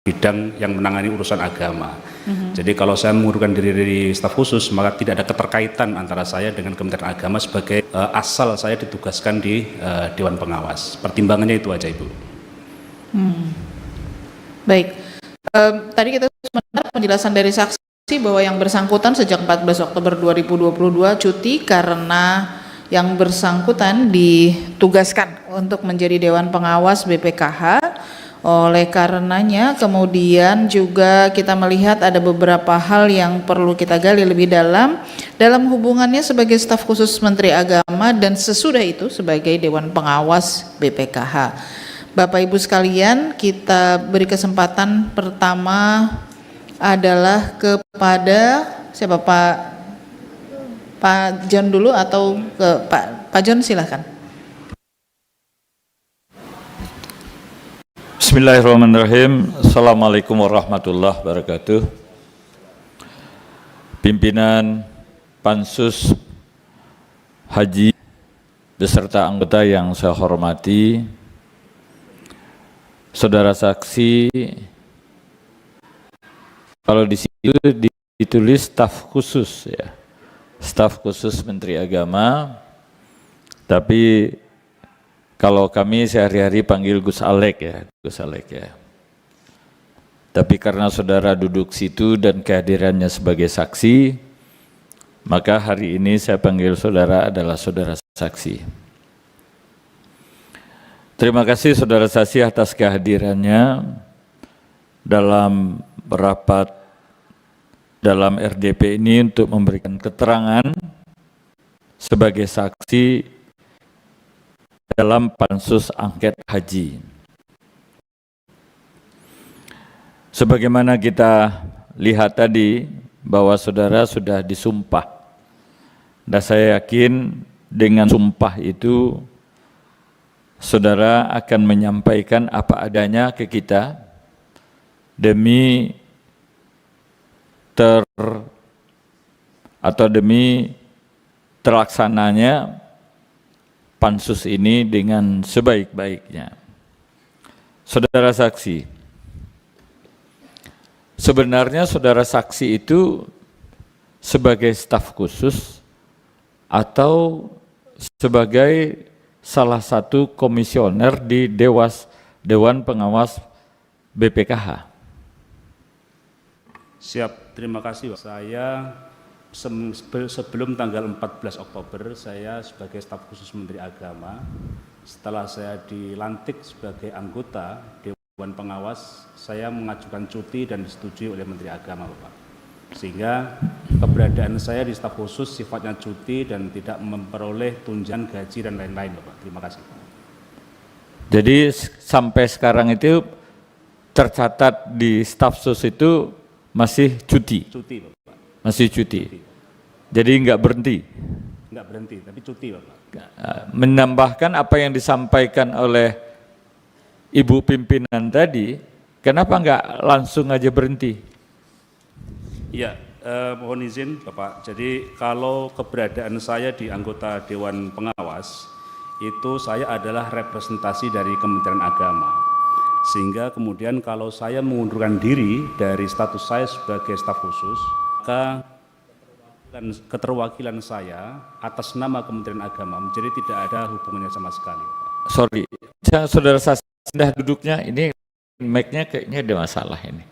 bidang yang menangani urusan agama. Jadi kalau saya mengundurkan diri dari staf khusus, maka tidak ada keterkaitan antara saya dengan Kementerian Agama sebagai asal saya ditugaskan di Dewan Pengawas. Pertimbangannya itu aja, Ibu. Baik, tadi kita mendengar penjelasan dari saksi bahwa yang bersangkutan sejak 14 Oktober 2022 cuti karena yang bersangkutan ditugaskan untuk menjadi Dewan Pengawas BPKH. Oleh karenanya kemudian juga kita melihat ada beberapa hal yang perlu kita gali lebih dalam hubungannya sebagai staf khusus Menteri Agama dan sesudah itu sebagai Dewan Pengawas BPKH. Bapak Ibu sekalian, kita beri kesempatan pertama adalah kepada siapa, Pak John dulu atau ke Pak John, silahkan. Bismillahirrahmanirrahim. Assalamualaikum warahmatullahi wabarakatuh. Pimpinan Pansus Haji beserta anggota yang saya hormati, saudara saksi, kalau di situ ditulis staf khusus ya, staf khusus Menteri Agama, tapi kalau kami sehari-hari panggil Gus Alek ya, Gus Alek ya. Tapi karena saudara duduk situ dan kehadirannya sebagai saksi, maka hari ini saya panggil saudara adalah saudara saksi. Terima kasih saudara saksi atas kehadirannya dalam rapat dalam RDP ini untuk memberikan keterangan sebagai saksi dalam pansus angket haji. Sebagaimana kita lihat tadi bahwa saudara sudah disumpah, dan saya yakin dengan sumpah itu saudara akan menyampaikan apa adanya ke kita demi demi terlaksananya pansus ini dengan sebaik-baiknya. Saudara saksi, sebenarnya saudara saksi itu sebagai staf khusus atau sebagai salah satu komisioner di Dewan Pengawas BPKH? Siap, terima kasih. Saya sebelum tanggal 14 Oktober saya sebagai staf khusus Menteri Agama, setelah saya dilantik sebagai anggota Dewan Pengawas, saya mengajukan cuti dan disetujui oleh Menteri Agama, Bapak. Sehingga keberadaan saya di staf khusus sifatnya cuti dan tidak memperoleh tunjangan gaji dan lain-lain, Bapak. Terima kasih. Jadi sampai sekarang itu tercatat di staf khusus itu masih cuti? Cuti, Bapak. Masih cuti. Jadi enggak berhenti? Enggak berhenti, tapi cuti, Bapak. Menambahkan apa yang disampaikan oleh Ibu pimpinan tadi, kenapa enggak langsung aja berhenti? Iya, mohon izin Bapak. Jadi kalau keberadaan saya di anggota Dewan Pengawas, itu saya adalah representasi dari Kementerian Agama. Sehingga kemudian kalau saya mengundurkan diri dari status saya sebagai staf khusus, maka keterwakilan saya atas nama Kementerian Agama menjadi tidak ada hubungannya sama sekali, Pak. Sorry, saudara saya sudah duduknya, ini mic-nya kayaknya ada masalah ini.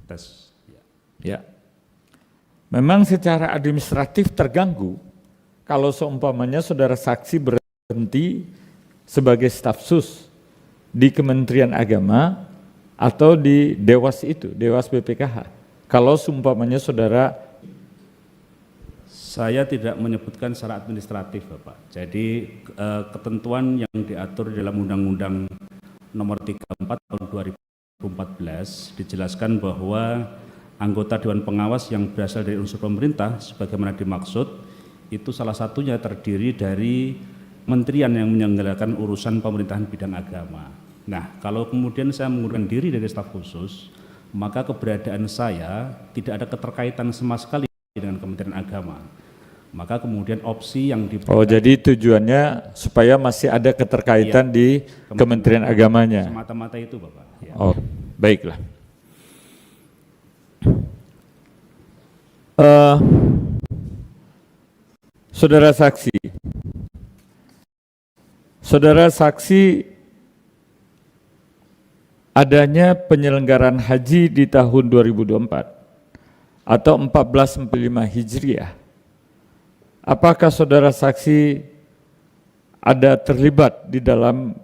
Tes. Ya. Memang secara administratif terganggu kalau seumpamanya saudara saksi berhenti sebagai staf sus di Kementerian Agama atau di Dewas itu, Dewas BPKH. Kalau seumpamanya saudara... Saya tidak menyebutkan secara administratif, Bapak. Jadi ketentuan yang diatur dalam Undang-Undang Nomor 34 Tahun 2000 2014 dijelaskan bahwa anggota Dewan Pengawas yang berasal dari unsur pemerintah sebagaimana dimaksud itu salah satunya terdiri dari kementerian yang menyelenggarakan urusan pemerintahan bidang agama. Nah, kalau kemudian saya mengundurkan diri dari staf khusus, maka keberadaan saya tidak ada keterkaitan sama sekali dengan Kementerian Agama. Maka kemudian opsi yang diberikan. Oh, jadi tujuannya supaya masih ada keterkaitan di Kementerian Agamanya. Semata-mata itu, Bapak. Ya. Oh, baiklah. Saudara saksi, adanya penyelenggaraan haji di tahun 2024 atau 1445 Hijriah. Apakah saudara saksi ada terlibat di dalam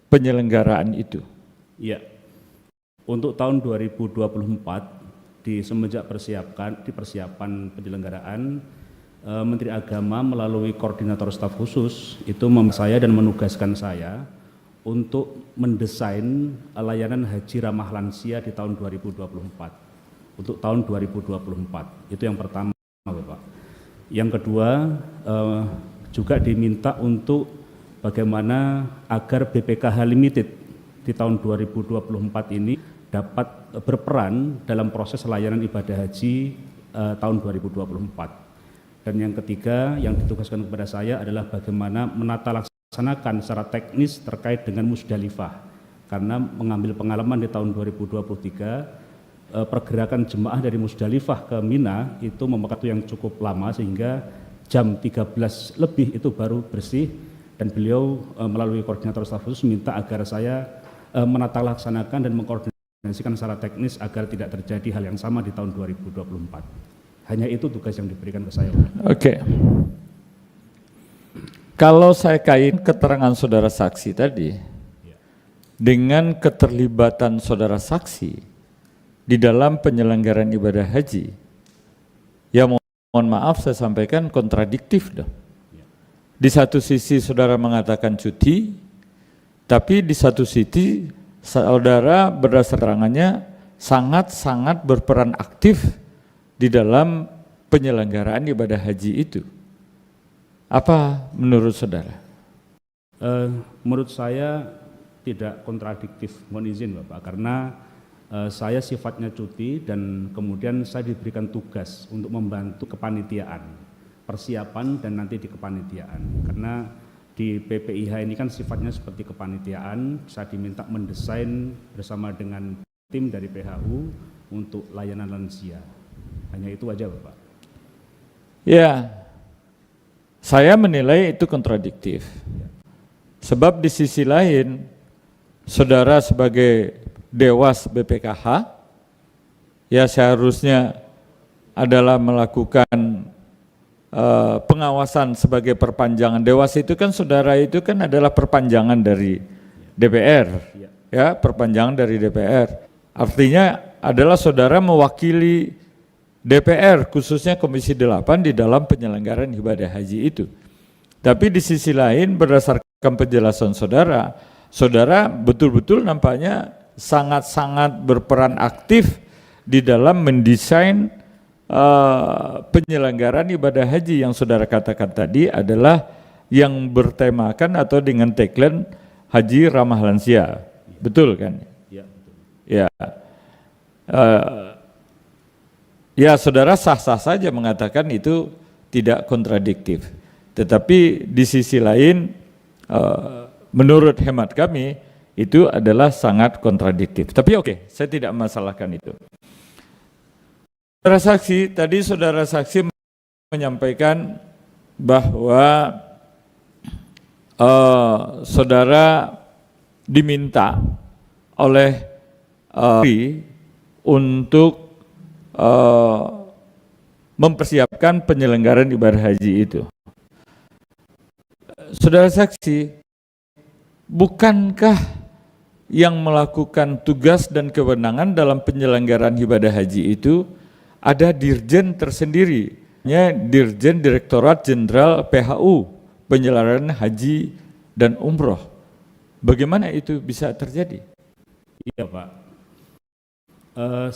penyelenggaraan itu? Iya. Untuk tahun 2024 di semenjak persiapan penyelenggaraan, Menteri Agama melalui koordinator staf khusus itu saya dan menugaskan saya untuk mendesain layanan haji ramah lansia di tahun 2024. Untuk tahun 2024 itu yang pertama, Bapak. Yang kedua juga diminta untuk bagaimana agar BPKH Limited di tahun 2024 ini dapat berperan dalam proses layanan ibadah haji tahun 2024. Dan yang ketiga yang ditugaskan kepada saya adalah bagaimana menata laksanakan secara teknis terkait dengan Musdalifah. Karena mengambil pengalaman di tahun 2023 pergerakan jemaah dari Musdalifah ke Mina itu memakan waktu yang cukup lama sehingga jam 13 lebih itu baru bersih, dan beliau melalui koordinator staf khusus minta agar saya menata laksanakan dan mengkoordinasikan secara teknis agar tidak terjadi hal yang sama di tahun 2024. Hanya itu tugas yang diberikan ke saya. Oke. Kalau saya kait keterangan saudara saksi tadi dengan keterlibatan saudara saksi di dalam penyelenggaraan ibadah haji, ya mohon maaf saya sampaikan kontradiktif dong. Di satu sisi saudara mengatakan cuti, tapi di satu sisi saudara berdasar terangannya sangat-sangat berperan aktif di dalam penyelenggaraan ibadah haji itu. Apa menurut saudara? Menurut saya tidak kontradiktif, mohon izin Bapak, karena saya sifatnya cuti dan kemudian saya diberikan tugas untuk membantu kepanitiaan, persiapan dan nanti di kepanitiaan. Karena di PPIH ini kan sifatnya seperti kepanitiaan, saya diminta mendesain bersama dengan tim dari PHU untuk layanan lansia. Hanya itu aja Bapak. Ya, saya menilai itu kontradiktif. Sebab di sisi lain, saudara sebagai Dewas BPKH, ya seharusnya adalah melakukan pengawasan sebagai perpanjangan. Dewas itu kan saudara itu kan adalah perpanjangan dari DPR, ya perpanjangan dari DPR. Artinya adalah saudara mewakili DPR khususnya Komisi 8 di dalam penyelenggaraan ibadah haji itu. Tapi di sisi lain berdasarkan penjelasan saudara, saudara betul-betul nampaknya sangat-sangat berperan aktif di dalam mendesain penyelenggaraan ibadah haji yang saudara katakan tadi adalah yang bertemakan atau dengan tagline haji ramah lansia. Betul kan? Ya, betul. Ya. Ya saudara sah-sah saja mengatakan itu tidak kontradiktif. Tetapi di sisi lain menurut hemat kami itu adalah sangat kontradiktif. Tapi oke, saya tidak masalahkan itu. Saudara saksi, tadi saudara saksi menyampaikan bahwa saudara diminta oleh untuk mempersiapkan penyelenggaraan ibadah haji itu. Saudara saksi, bukankah yang melakukan tugas dan kewenangan dalam penyelenggaraan ibadah haji itu ada dirjen tersendiri, ya Dirjen Direktorat Jenderal PHU Penyelenggaraan Haji dan Umroh. Bagaimana itu bisa terjadi? Iya Pak, Saya